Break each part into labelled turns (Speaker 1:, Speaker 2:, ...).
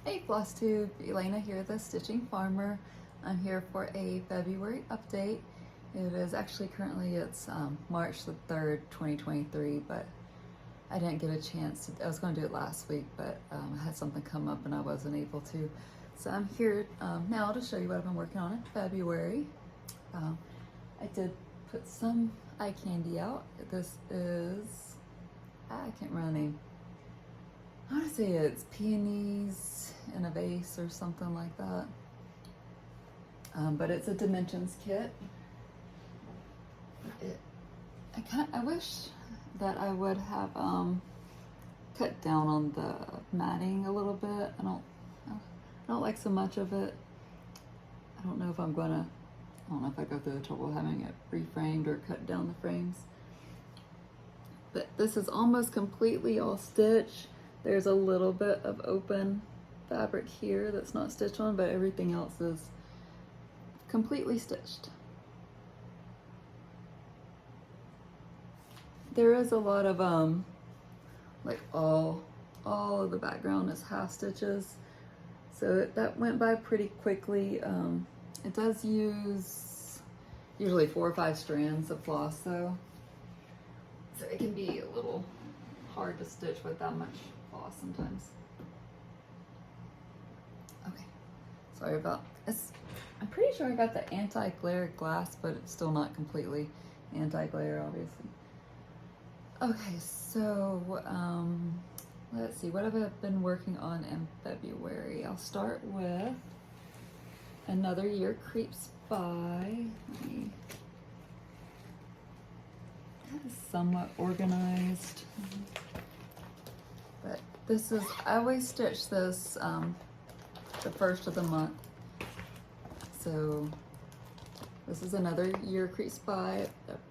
Speaker 1: Hey Flosstube, Elena here, the Stitching Farmer. I'm here for a February update. It is actually it's March the 3rd, 2023, but I didn't get a chance to, I was going to do it last week, but I had something come up and I wasn't able to. So I'm here now to show you what I've been working on in February. I did put some eye candy out. This is, I can't remember the name. I want to say it's peonies in a vase or something like that. But it's a dimensions kit. I wish that I would have cut down on the matting a little bit. I don't like so much of it. I don't know if I go through the trouble of having it reframed or cut down the frames. But this is almost completely all stitched. There's a little bit of open fabric here that's not stitched on, but everything else is completely stitched. There is a lot of like all of the background is half stitches, so that went by pretty quickly. It does use usually 4 or 5 strands of floss though, so it can be a little hard to stitch with that much floss sometimes. Okay, sorry about this. I'm pretty sure I got the anti-glare glass, but it's still not completely anti-glare, obviously. Okay, so let's see, what have I been working on in February? I'll start with Another Year Creeps By. That is somewhat organized. But this is, I always stitch this the first of the month. So this is Another Year Creeps By.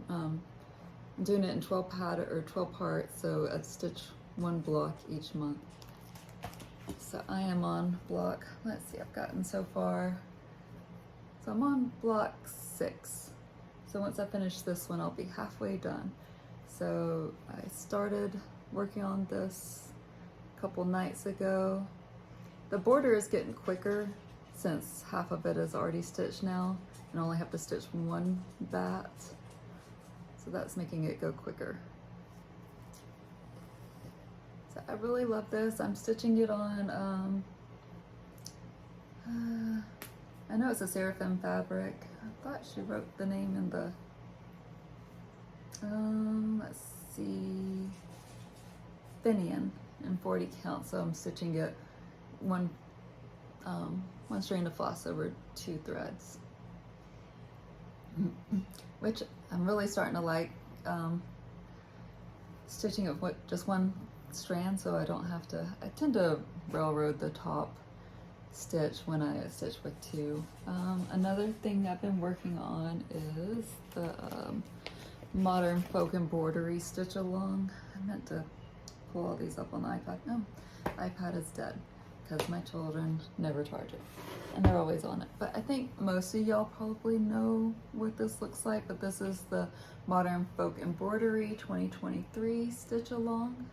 Speaker 1: I'm doing it in 12 parts, so I'd stitch 1 block each month. So I am on block, let's see, I've gotten so far. So I'm on block 6. So once I finish this one, I'll be halfway done. So I started working on this a couple nights ago. The border is getting quicker since half of it is already stitched now and I only have to stitch 1 bat. So that's making it go quicker. So I really love this. I'm stitching it on, I know it's a Seraphim fabric. I thought she wrote the name in the, let's see, Finnian in 40 count. So I'm stitching it one strand of floss over 2 threads. Which I'm really starting to like, stitching it with just 1 strand, so I don't have to, I tend to railroad the top stitch when I stitch with 2. Another thing I've been working on is the Modern Folk Embroidery Stitch Along. I meant to pull all these up on the iPad. No, iPad is dead because my children never charge it and they're always on it. But I think most of y'all probably know what this looks like, but this is the Modern Folk Embroidery 2023 Stitch Along.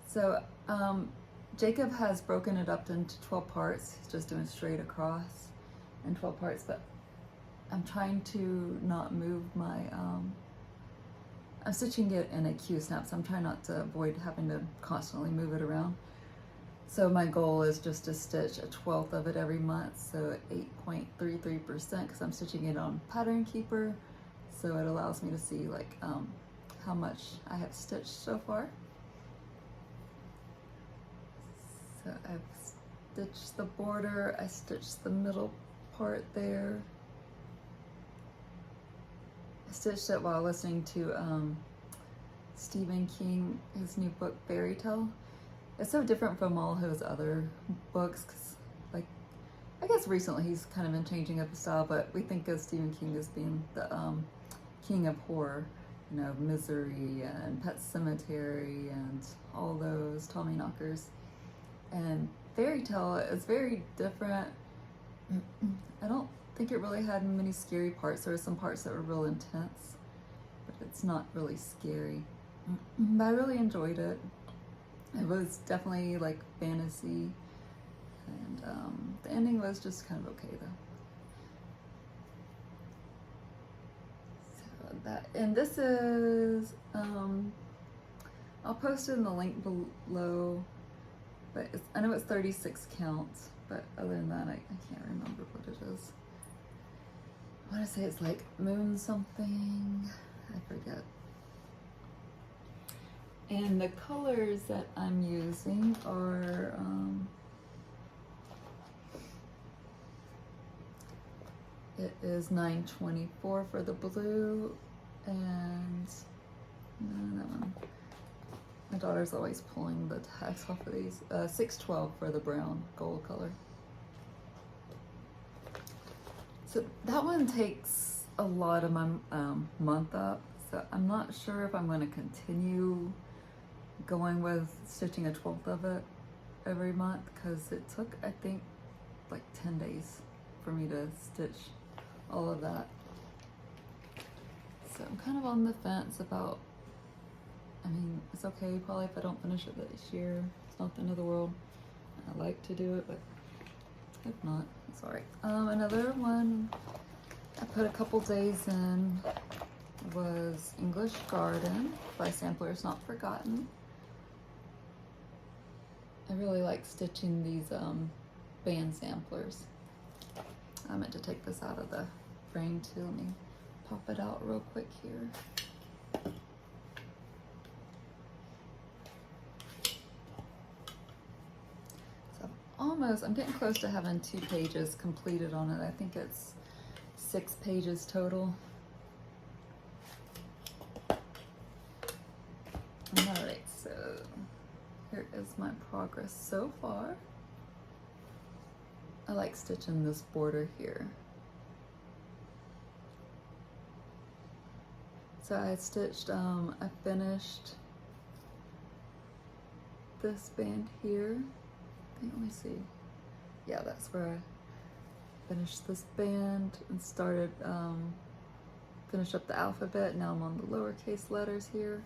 Speaker 1: So Jacob has broken it up into 12 parts. He's just doing straight across in 12 parts, but I'm trying to not move my, I'm stitching it in a Q-snap, so I'm trying not to avoid having to constantly move it around. So my goal is just to stitch 1/12 of it every month, so 8.33%, because I'm stitching it on Pattern Keeper, so it allows me to see like how much I have stitched so far. So I've stitched the border, I stitched the middle part there. I stitched it while listening to Stephen King, his new book, Fairy Tale. It's so different from all his other books, because like, I guess recently he's kind of been changing up his style, but we think of Stephen King as being the king of horror. You know, Misery and Pet Sematary and all those Tommyknockers. And Fairy Tale is very different. I don't think it really had many scary parts. There were some parts that were real intense, but it's not really scary. But I really enjoyed it. It was definitely like fantasy, and the ending was just kind of okay though. So that, and this is, I'll post it in the link below, but I know it's 36 counts, but other than that, I can't remember what it is. I want to say it's like moon something, I forget. And the colors that I'm using are it is 924 for the blue, and no, that one. My daughter's always pulling the tags off of these. 612 for the brown gold color. So that one takes a lot of my month up. So I'm not sure if I'm going to continue going with stitching a 12th of it every month, because it took, I think, like 10 days for me to stitch all of that. So I'm kind of on the fence about, I mean, it's okay probably if I don't finish it this year. It's not the end of the world. I like to do it, but if not, it's alright. Another one I put a couple days in was English Garden by Samplers Not Forgotten. I really like stitching these band samplers. I meant to take this out of the frame too. Let me pop it out real quick here. So I'm getting close to having 2 pages completed on it. I think it's 6 pages total. Alright, so here is my progress so far. I like stitching this border here. So I stitched, I finished this band here. I think, let me see. Yeah, that's where I finished this band and started, finished up the alphabet. Now I'm on the lowercase letters here.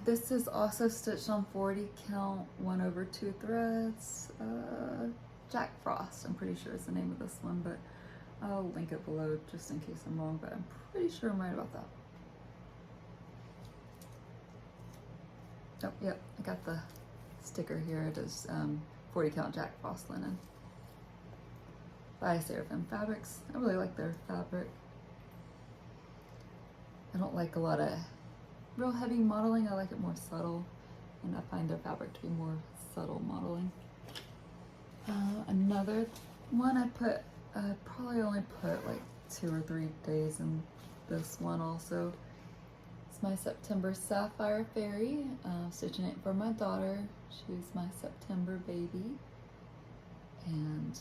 Speaker 1: This is also stitched on 40 count, 1/2 threads. Jack Frost, I'm pretty sure is the name of this one, but I'll link it below just in case I'm wrong, but I'm pretty sure I'm right about that. Oh, yep, I got the sticker here. It is 40 count Jack Frost linen by Seraphim Fabrics. I really like their fabric. I don't like a lot of real heavy modeling. I like it more subtle, and I find their fabric to be more subtle modeling. Another one I probably only put like 2 or 3 days in this one also. It's my September Sapphire Fairy, stitching it for my daughter. She's my September baby. And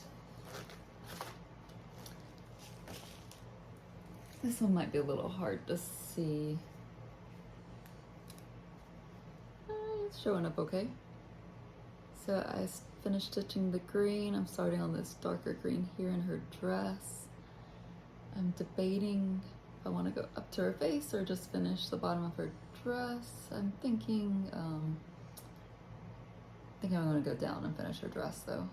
Speaker 1: this one might be a little hard to see. It's showing up okay. So I finished stitching the green. I'm starting on this darker green here in her dress. I'm debating if I want to go up to her face or just finish the bottom of her dress. I'm thinking, I'm going to go down and finish her dress though.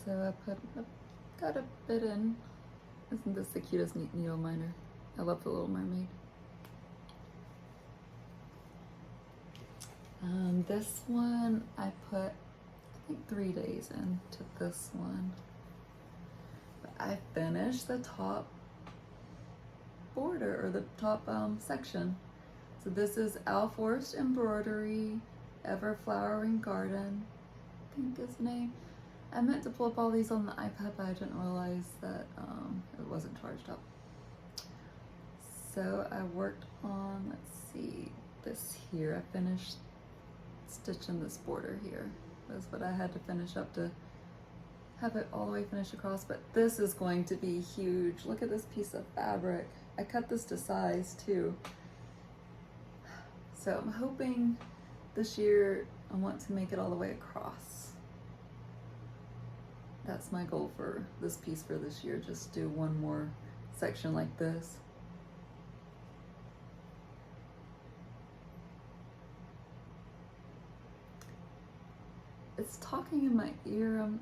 Speaker 1: So I got a bit in. Isn't this the cutest needle miner? I love the Little Mermaid. This one I put, I think 3 days into this one. But I finished the top border, or the top section. So this is Forest Embroidery, Everflowering Garden, I think is the name. I meant to pull up all these on the iPad, but I didn't realize that it wasn't charged up. So I worked on, let's see, this here. I finished stitching this border here. That's what I had to finish up to have it all the way finished across, but this is going to be huge. Look at this piece of fabric. I cut this to size too. So I'm hoping this year I want to make it all the way across. That's my goal for this piece for this year, just do one more section like this. It's talking in my ear. I'm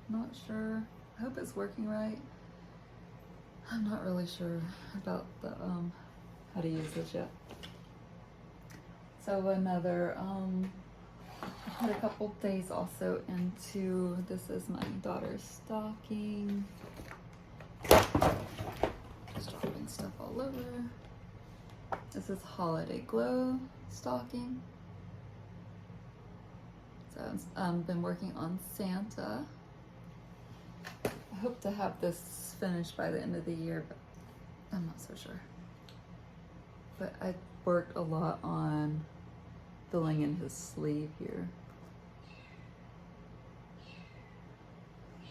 Speaker 1: not sure. I hope it's working right. I'm not really sure about the how to use this yet. So another I had a couple days also into, this is my daughter's stocking. Just dropping stuff all over. This is Holiday Glow stocking. So I've been working on Santa. I hope to have this finished by the end of the year, but I'm not so sure. But I worked a lot on filling in his sleeve here.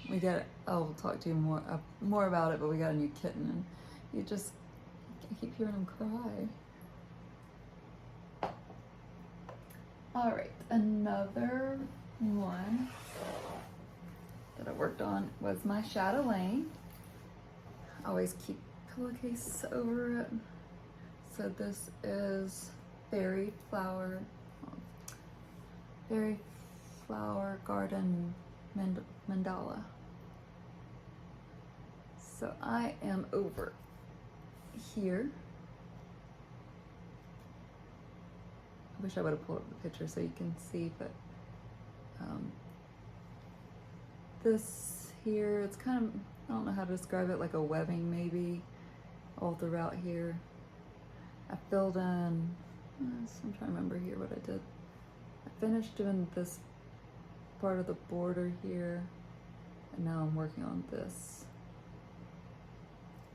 Speaker 1: We got, I'll talk to you more about it, but we got a new kitten and I keep hearing him cry. All right, another one that I worked on was my Chatelaine. I always keep pillowcase over it. So this is Fairy Flower Garden Mandala. So I am over here. I wish I would have pulled up the picture so you can see, but this here, it's kind of, I don't know how to describe it, like a webbing maybe all throughout here. I filled in, I'm trying to remember here what I did. I finished doing this part of the border here, and now I'm working on this.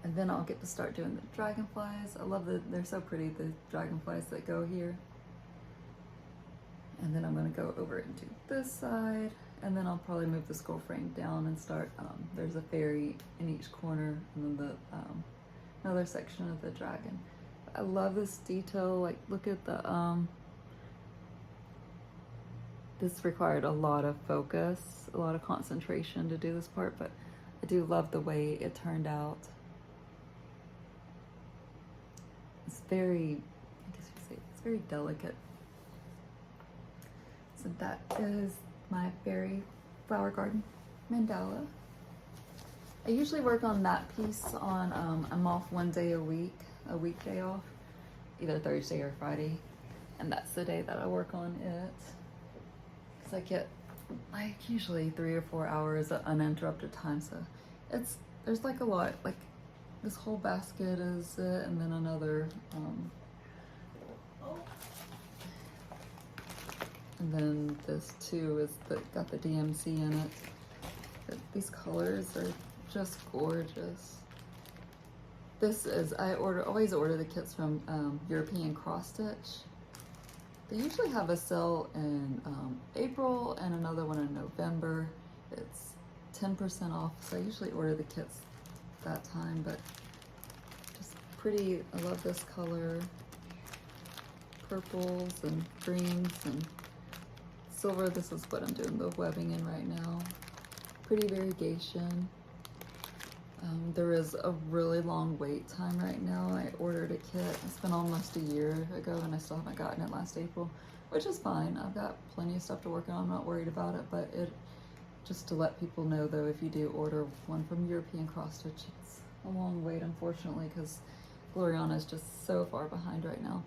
Speaker 1: And then I'll get to start doing the dragonflies. I love they're so pretty, the dragonflies that go here. And then I'm gonna go over into this side, and then I'll probably move the scroll frame down and start, there's a fairy in each corner, and then the another section of the dragon. I love this detail, like look at the, this required a lot of focus, a lot of concentration to do this part, but I do love the way it turned out. It's very, I guess you could say, it's very delicate. So that is my Fairy Flower Garden Mandala. I usually work on that piece on, I'm off one day a weekday off, either Thursday or Friday. And that's the day that I work on it. Cause I get like usually 3 or 4 hours of uninterrupted time. So there's like a lot, like this whole basket is it, and then another, and then this too is got the DMC in it. But these colors are just gorgeous. This is, I always order the kits from European Cross Stitch. They usually have a sale in April and another one in November. It's 10% off, so I usually order the kits that time, but just pretty. I love this color. Purples and greens and silver. This is what I'm doing the webbing in right now. Pretty variegation. There is a really long wait time right now. I ordered a kit. It's been almost a year ago and I still haven't gotten it last April, which is fine. I've got plenty of stuff to work on. I'm not worried about it, but just to let people know though, if you do order one from European Cross Stitch, it's a long wait unfortunately because Gloriana is just so far behind right now.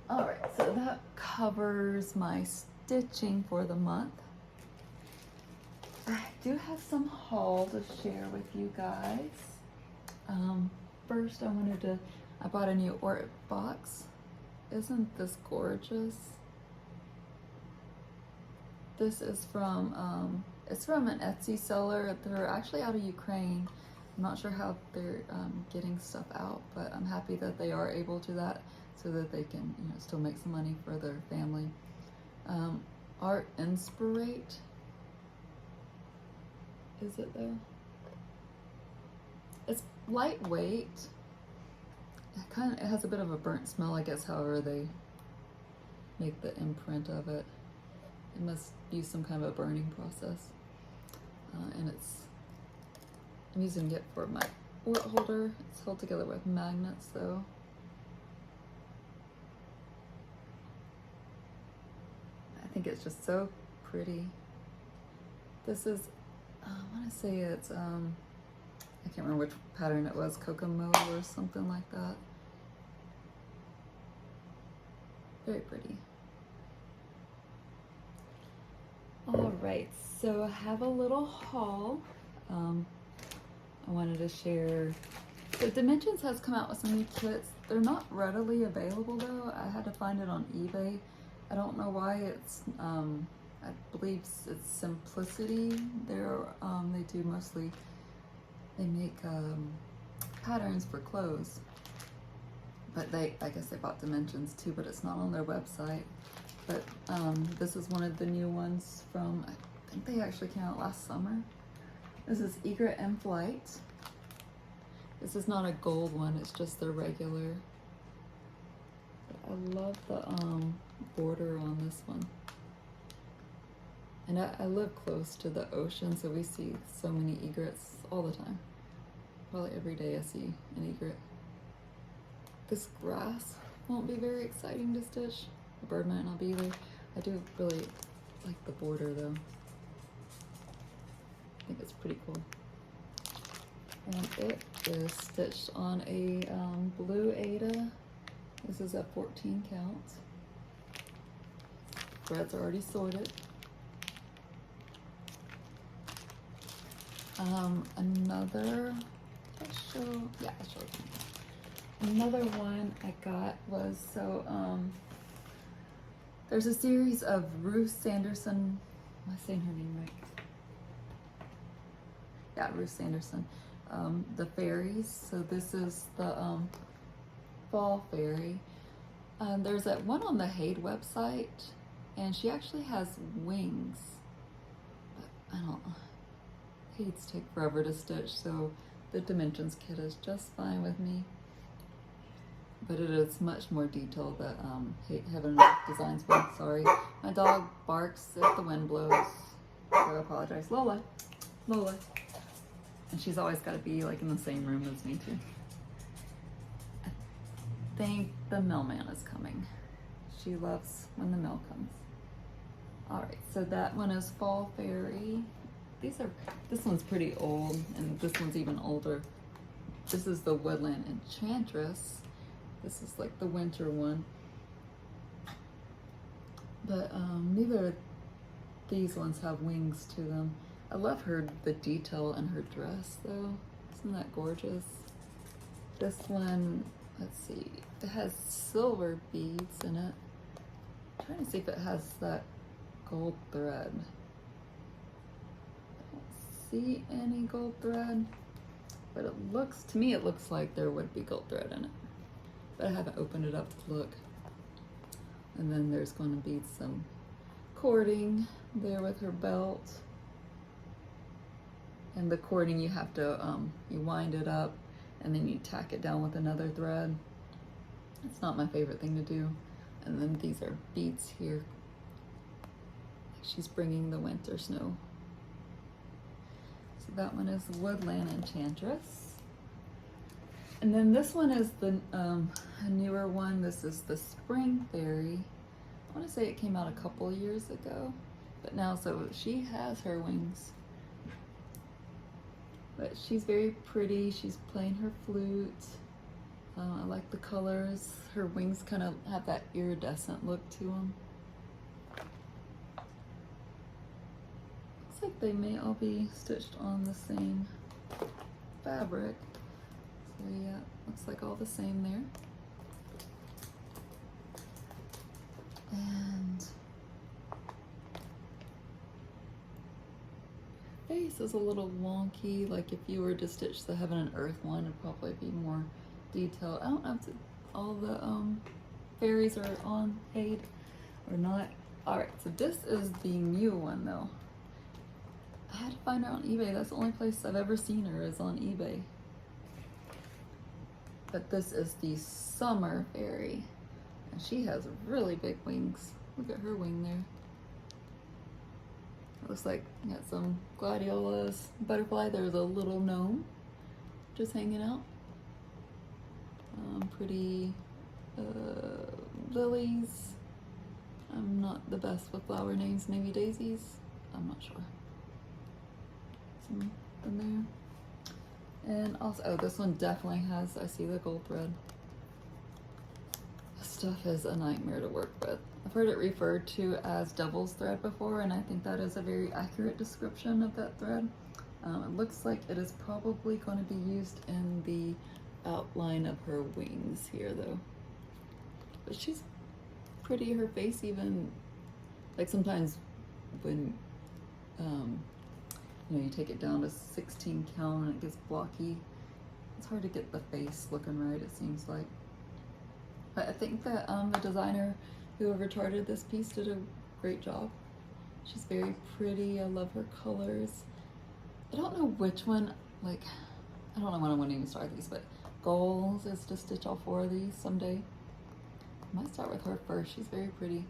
Speaker 1: All right, so that covers my stitching for the month. I do have some haul to share with you guys. First I bought a new Ort box. Isn't this gorgeous? This is from, it's from an Etsy seller. They're actually out of Ukraine. I'm not sure how they're getting stuff out, but I'm happy that they are able to that so that they can, still make some money for their family. Art Inspirate. Is it though? It's lightweight. It has a bit of a burnt smell, I guess, however they make the imprint of it. It must use some kind of a burning process. And I'm using it for my wart holder. It's held together with magnets though. I think it's just so pretty. This is, I want to say it's, I can't remember which pattern it was, Kokomo or something like that. Very pretty. All right, so I have a little haul. I wanted to share. So Dimensions has come out with some new kits. They're not readily available though. I had to find it on eBay. I don't know why. It's I believe it's Simplicity. They do mostly, they make patterns for clothes. But I guess they bought Dimensions too, but it's not on their website. But this is one of the new ones from, I think they actually came out last summer. This is Egret M Flight. This is not a gold one, it's just the regular. But I love the border on this one. And I live close to the ocean, so we see so many egrets all the time. Probably every day I see an egret. This grass won't be very exciting to stitch. The bird might not be either. I do really like the border though. I think it's pretty cool. And it is stitched on a blue Aida. This is a 14 count. Threads are already sorted. Another, did I show? Yeah, I showed you. Another one I got was, so there's a series of Ruth Sanderson, am I saying her name right? Yeah, Ruth Sanderson. The fairies. So this is the fall fairy. There's that one on the Haid website, and she actually has wings. But I don't. Haids take forever to stitch, so the Dimensions kit is just fine with me. But it is much more detailed that Heaven and Earth Designs with. Sorry, my dog barks if the wind blows. So I apologize, Lola. Lola. And she's always got to be like in the same room as me too. I think the mailman is coming. She loves when the mail comes. All right, so that one is Fall Fairy. This one's pretty old, and this one's even older. This is the Woodland Enchantress. This is like the winter one. But neither of these ones have wings to them. I love the detail in her dress though. Isn't that gorgeous? This one, let's see, it has silver beads in it. I'm trying to see if it has that gold thread. I don't see any gold thread, but it looks, to me it looks like there would be gold thread in it. But I haven't opened it up to look. And then there's going to be some cording there with her belt. And the cording, you have to, you wind it up and then you tack it down with another thread. It's not my favorite thing to do. And then these are beads here. She's bringing the winter snow. So that one is Woodland Enchantress. And then this one is the a newer one. This is the Spring Fairy. I want to say it came out a couple years ago, but now, so she has her wings. But she's very pretty. She's playing her flute. I like the colors. Her wings kind of have that iridescent look to them. Looks like they may all be stitched on the same fabric. So yeah, looks like all the same there. And face is a little wonky. Like if you were to stitch the Heaven and Earth one, it'd probably be more detailed. I don't know if all the fairies are on Haid or not. All right, so this is the new one though. I had to find her on eBay. That's the only place I've ever seen her is on eBay. But this is the Summer Fairy, and she has really big wings. Look at her wing there. It looks like you got some gladiolas, butterfly. There's a little gnome just hanging out. Pretty lilies. I'm not the best with flower names. Maybe daisies. I'm not sure. Some in there. And also, oh, this one definitely has, I see the gold thread. This stuff is a nightmare to work with. I've heard it referred to as devil's thread before, and I think that is a very accurate description of that thread. It looks like it is probably going to be used in the outline of her wings here though. But she's pretty, her face even, like sometimes when you know, you take it down to 16 count and it gets blocky, it's hard to get the face looking right, it seems like. But I think that the designer whoever charted this piece did a great job. She's very pretty. I love her colors. I don't know which one, like, I don't know when I want to even start these, but goals is to stitch all 4 of these someday. I might start with her first. She's very pretty.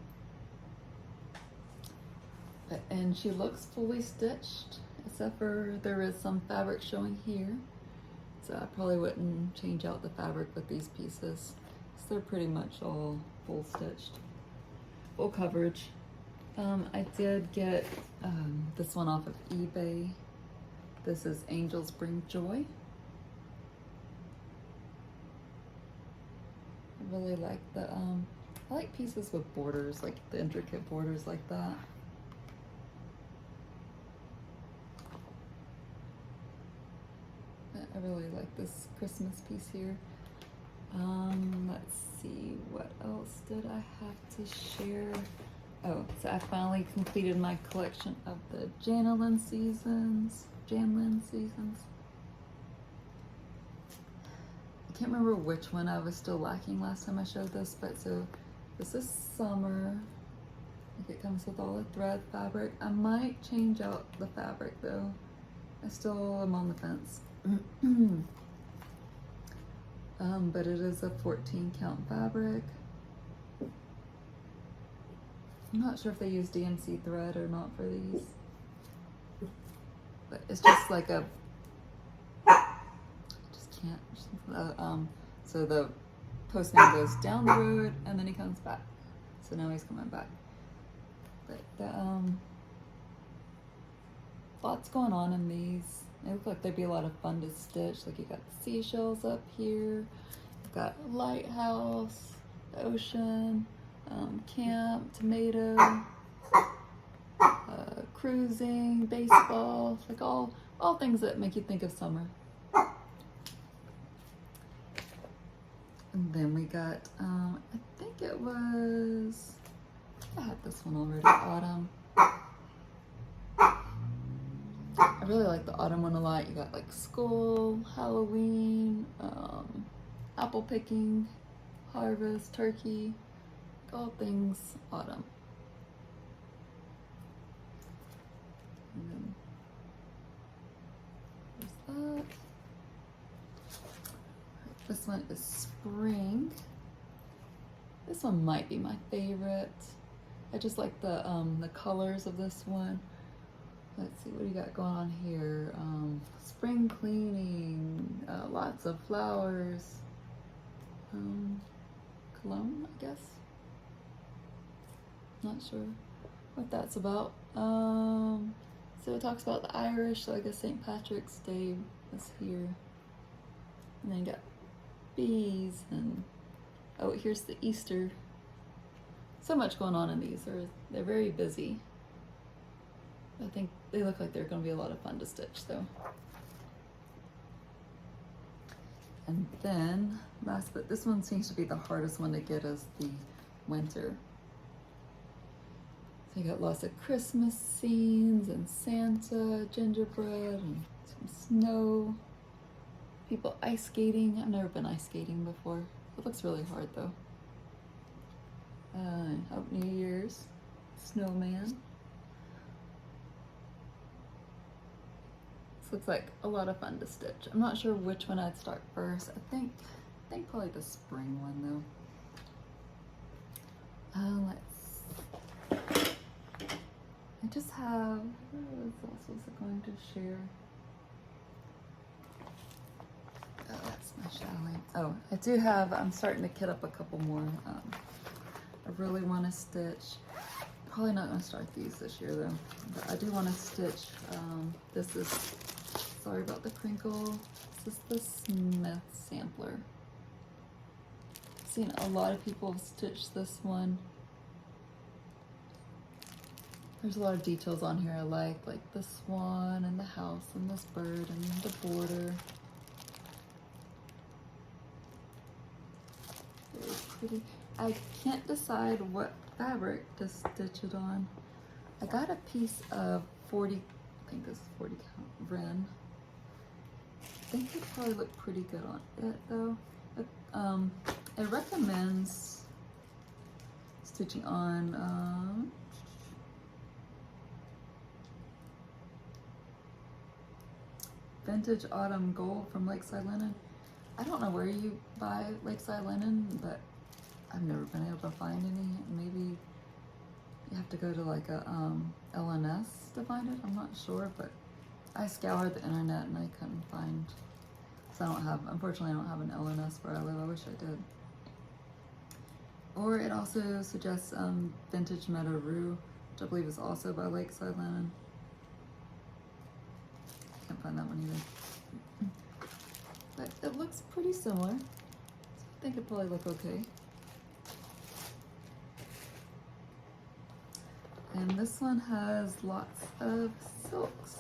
Speaker 1: And she looks fully stitched, except for there is some fabric showing here. So I probably wouldn't change out the fabric with these pieces. So they're pretty much all full stitched. Full coverage. I did get this one off of eBay. This is Angels Bring Joy. I really like the, I like pieces with borders, like the intricate borders like that. I really like this Christmas piece here. Let's see, what else did I have to share? Oh, so I finally completed my collection of the Janlin seasons. I can't remember which one I was still lacking last time I showed this, but so this is summer. I think it comes with all the thread fabric. I might change out the fabric though. I still am on the fence. But it is a 14 count fabric. I'm not sure if they use DMC thread or not for these, but it's just like a, just can't, so the postman goes down the road and then he comes back. So now he's coming back. But the, lots going on in these. They look like they'd be a lot of fun to stitch. Like you got the seashells up here, you've got a lighthouse, the ocean, camp, tomato, cruising, baseball, like all things that make you think of summer. And then we got, I think it was, I had this one already, autumn. I really like the autumn one a lot. You got like school, Halloween, apple picking, harvest, turkey, all things autumn. And then there's that. This one is spring. This one might be my favorite. I just like the colors of this one. Let's see, what do you got going on here? Spring cleaning, lots of flowers, cologne, I guess. Not sure what that's about. So it talks about the Irish, so I guess St. Patrick's Day is here. And then you got bees and, oh, here's the Easter. So much going on in these. They're very busy. I think they look like they're going to be a lot of fun to stitch though. And then last, but this one seems to be the hardest one to get, is the winter. So you got lots of Christmas scenes and Santa, gingerbread, and some snow. People ice skating. I've never been ice skating before. It looks really hard though. Hope New Year's, snowman. Looks like a lot of fun to stitch. I'm not sure which one I'd start first. I think probably the spring one though. I just have, what else was I going to share? My Chatelaine. Oh, I do have, I'm starting to kit up a couple more. I really want to stitch, probably not going to start these this year though, but I do want to stitch, this is, sorry about the crinkle, this is the Smith sampler. I've seen a lot of people stitch this one. There's a lot of details on here I like the swan and the house and this bird and the border. Very pretty. I can't decide what fabric to stitch it on. I got a piece of 40, I think this is 40 count Ren. I think it probably look pretty good on it though. It recommends stitching on Vintage Autumn Gold from Lakeside Linen. I don't know where you buy Lakeside Linen, but I've never been able to find any. Maybe you have to go to like a LNS to find it. I'm not sure, but I scoured the internet and I couldn't find. So I don't have, unfortunately, I don't have an LNS where I live. I wish I did. Or it also suggests Vintage Meadow Rue, which I believe is also by Lakeside Linen. Can't find that one either. But it looks pretty similar. So I think it'd probably look okay. And this one has lots of silks.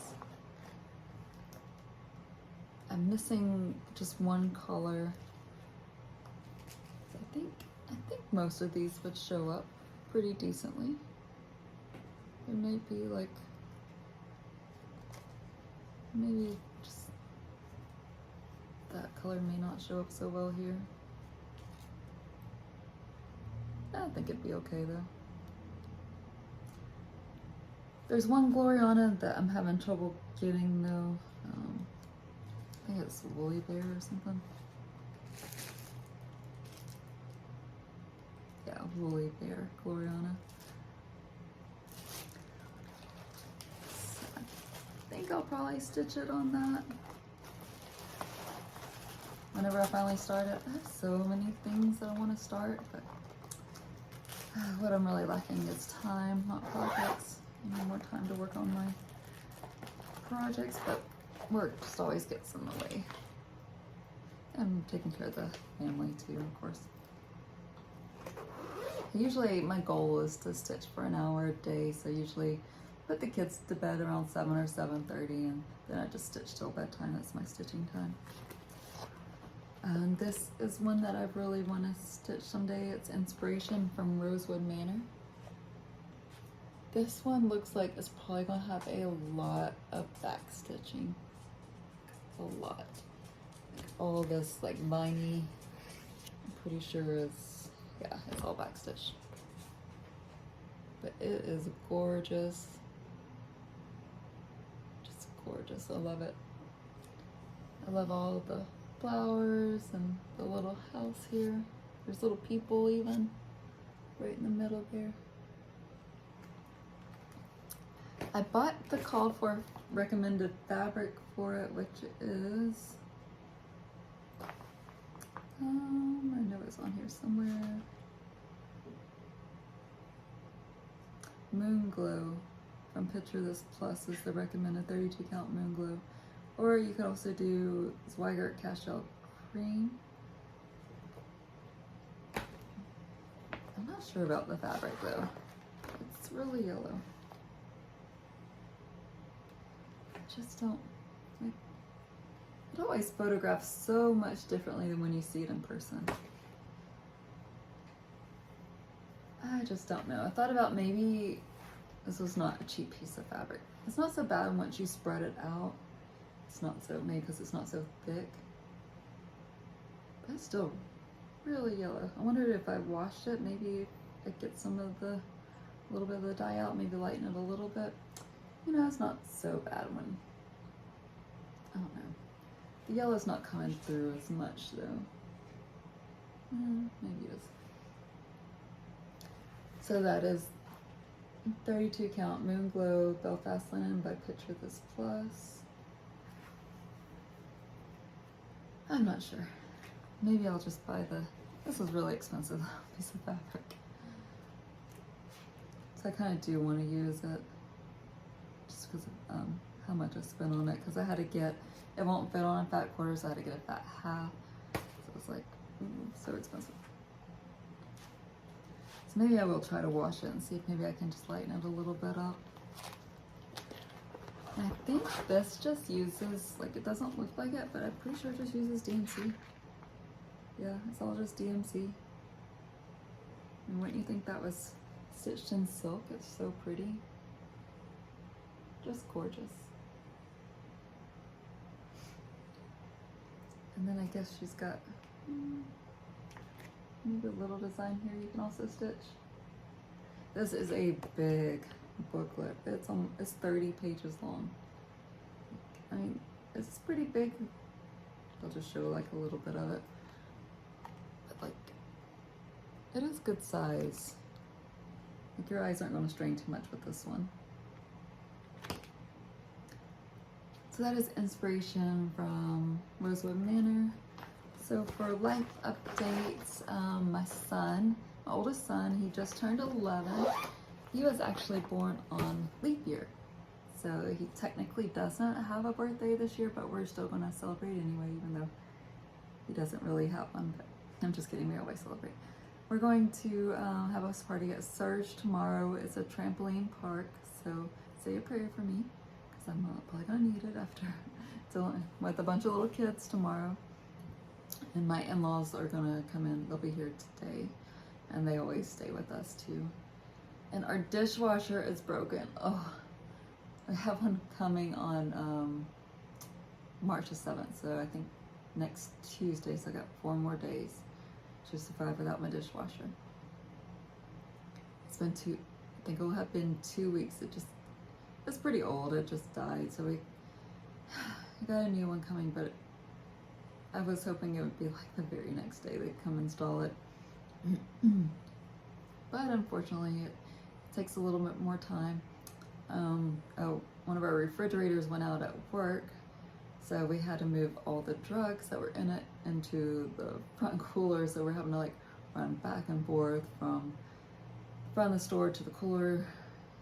Speaker 1: I'm missing just one color. So I think most of these would show up pretty decently. There might be like, maybe just that color may not show up so well here. I think it'd be okay though. There's one Gloriana that I'm having trouble getting though. I think it's Woolly Bear or something. Yeah, Woolly Bear, Gloriana. So I think I'll probably stitch it on that. Whenever I finally start it, I have so many things that I want to start, but what I'm really lacking is time, not projects. I need more time to work on my projects, but work just always gets in the way. And taking care of the family too, of course. Usually my goal is to stitch for an hour a day, so usually put the kids to bed around 7 or 7:30 and then I just stitch till bedtime. That's my stitching time. And this is one that I really want to stitch someday. It's Inspiration from Rosewood Manor. This one looks like it's probably going to have a lot of back stitching. A lot. Like all this like viney, I'm pretty sure is, yeah, it's all back stitch. But it is gorgeous. Just gorgeous. I love it. I love all of the flowers and the little house here. There's little people even right in the middle there. I bought the called for recommended fabric for it, which is I know it's on here somewhere. Moon Glow from Picture This Plus is the recommended 32 count Moon Glow. Or you could also do Zweigart Cashel Cream. I'm not sure about the fabric though. It's really yellow. I just don't, like, it always photographs so much differently than when you see it in person. I just don't know. I thought about maybe this was not a cheap piece of fabric. It's not so bad once you spread it out. It's not so, maybe because it's not so thick. But it's still really yellow. I wondered if I washed it, maybe I'd get some of the, a little bit of the dye out, maybe lighten it a little bit. You know, it's not so bad when, I don't know. The yellow's not coming through as much though. Maybe it is. So that is 32 count Moon Glow Belfast Linen by Picture This Plus. I'm not sure. Maybe I'll just buy this is really expensive piece of fabric. So I kind of do want to use it just because of how much I spent on it. Because I had to get, it won't fit on a fat quarter, so I had to get a fat half. So it's like, so expensive. So maybe I will try to wash it and see if maybe I can just lighten it a little bit up. And I think this just uses, like it doesn't look like it, but I'm pretty sure it just uses DMC. Yeah, it's all just DMC. And wouldn't you think that was stitched in silk? It's so pretty. Just gorgeous. And then I guess she's got maybe a little design here you can also stitch. This is a big booklet. It's 30 pages long. I mean, it's pretty big. I'll just show like a little bit of it. But like, it is good size. Like your eyes aren't going to strain too much with this one. So that is inspiration from Rosewood Manor. So for life updates, my oldest son, he just turned 11. He was actually born on leap year. So he technically doesn't have a birthday this year, but we're still gonna celebrate anyway, even though he doesn't really have one, but I'm just kidding, we always celebrate. We're going to have a party at Surge tomorrow. It's a trampoline park, so say a prayer for me, because I'm probably gonna need it after dealing with a bunch of little kids tomorrow. And my in-laws are gonna come in, they'll be here today, and they always stay with us too. And our dishwasher is broken. Oh, I have one coming on March the 7th, so I think next Tuesday, so I got 4 more days to survive without my dishwasher. It's been I think it'll have been 2 weeks. It's pretty old, it just died, so we got a new one coming, but I was hoping it would be like the very next day they'd come install it. But unfortunately, it takes a little bit more time. One of our refrigerators went out at work, so we had to move all the drugs that were in it into the front cooler, so we're having to like run back and forth from the store to the cooler.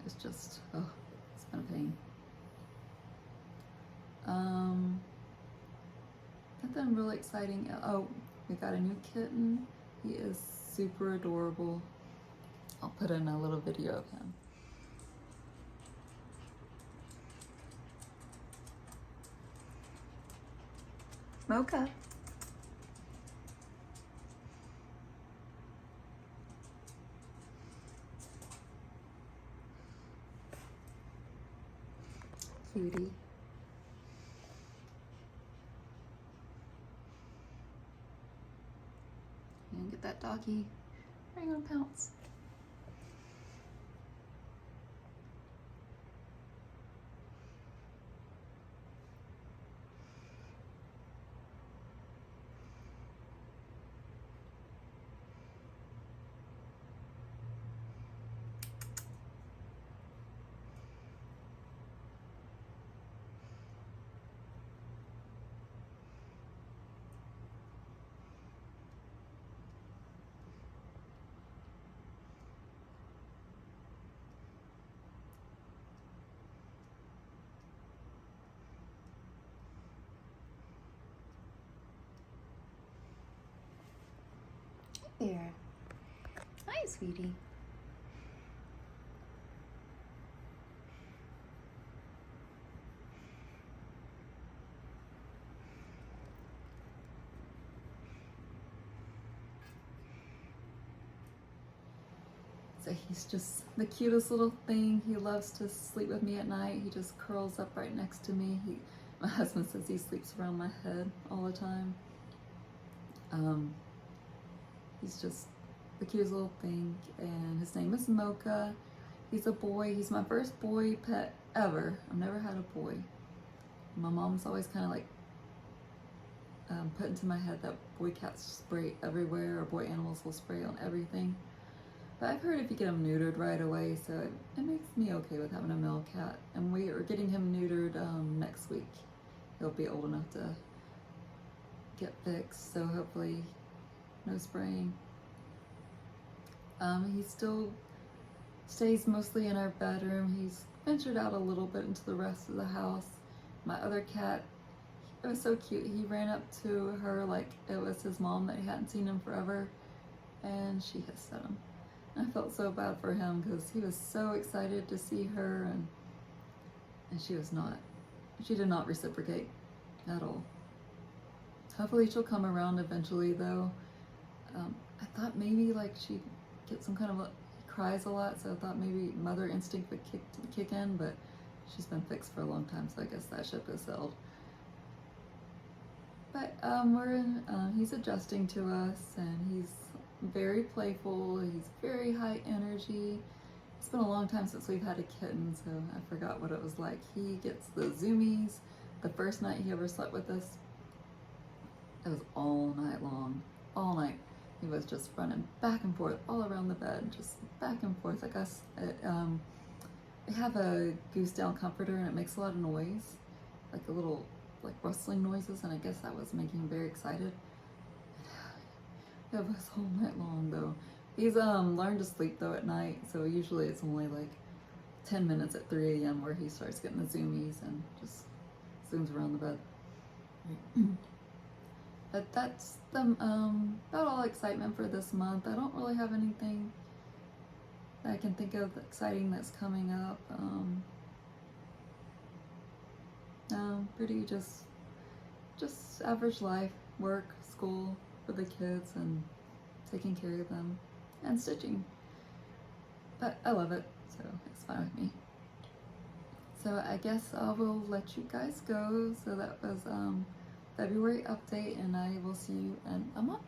Speaker 1: It's just, oh, it's been a pain. Nothing really exciting. Oh, we got a new kitten. He is super adorable. I'll put in a little video of him. Mocha. Cutie. And get that doggy. Are you gonna pounce? There. Hi, sweetie. So he's just the cutest little thing. He loves to sleep with me at night. He just curls up right next to me. My husband says he sleeps around my head all the time. He's just the cutest little thing, and his name is Mocha. He's a boy. He's my first boy pet ever. I've never had a boy. My mom's always kind of like put into my head that boy cats spray everywhere, or boy animals will spray on everything. But I've heard if you get him neutered right away, so it makes me okay with having a male cat. And we are getting him neutered next week. He'll be old enough to get fixed, so hopefully no spraying. He still stays mostly in our bedroom. He's ventured out a little bit into the rest of the house. My other cat, it was so cute. He ran up to her like it was his mom that he hadn't seen him forever, and she hissed at him. I felt so bad for him because he was so excited to see her, and she did not reciprocate at all. Hopefully she'll come around eventually though. I thought maybe like she'd get some kind of he cries a lot, so I thought maybe mother instinct would kick in, but she's been fixed for a long time, so I guess that ship has sailed. But he's adjusting to us, and he's very playful. He's very high energy. It's been a long time since we've had a kitten, so I forgot what it was like. He gets the zoomies. The first night he ever slept with us, it was all night long, all night. He was just running back and forth all around the bed, just back and forth. Like us, we have a goose down comforter, and it makes a lot of noise, like a little like rustling noises, and I guess that was making him very excited. It was all night long though. He's learned to sleep though at night, so usually it's only like 10 minutes at 3 a.m. where he starts getting the zoomies and just zooms around the bed. But that's the about all excitement for this month. I don't really have anything that I can think of exciting that's coming up. Pretty just average life, work, school for the kids, and taking care of them, and stitching. But I love it, so it's fine with me. So I guess I will let you guys go. So that was February update, and I will see you in a month.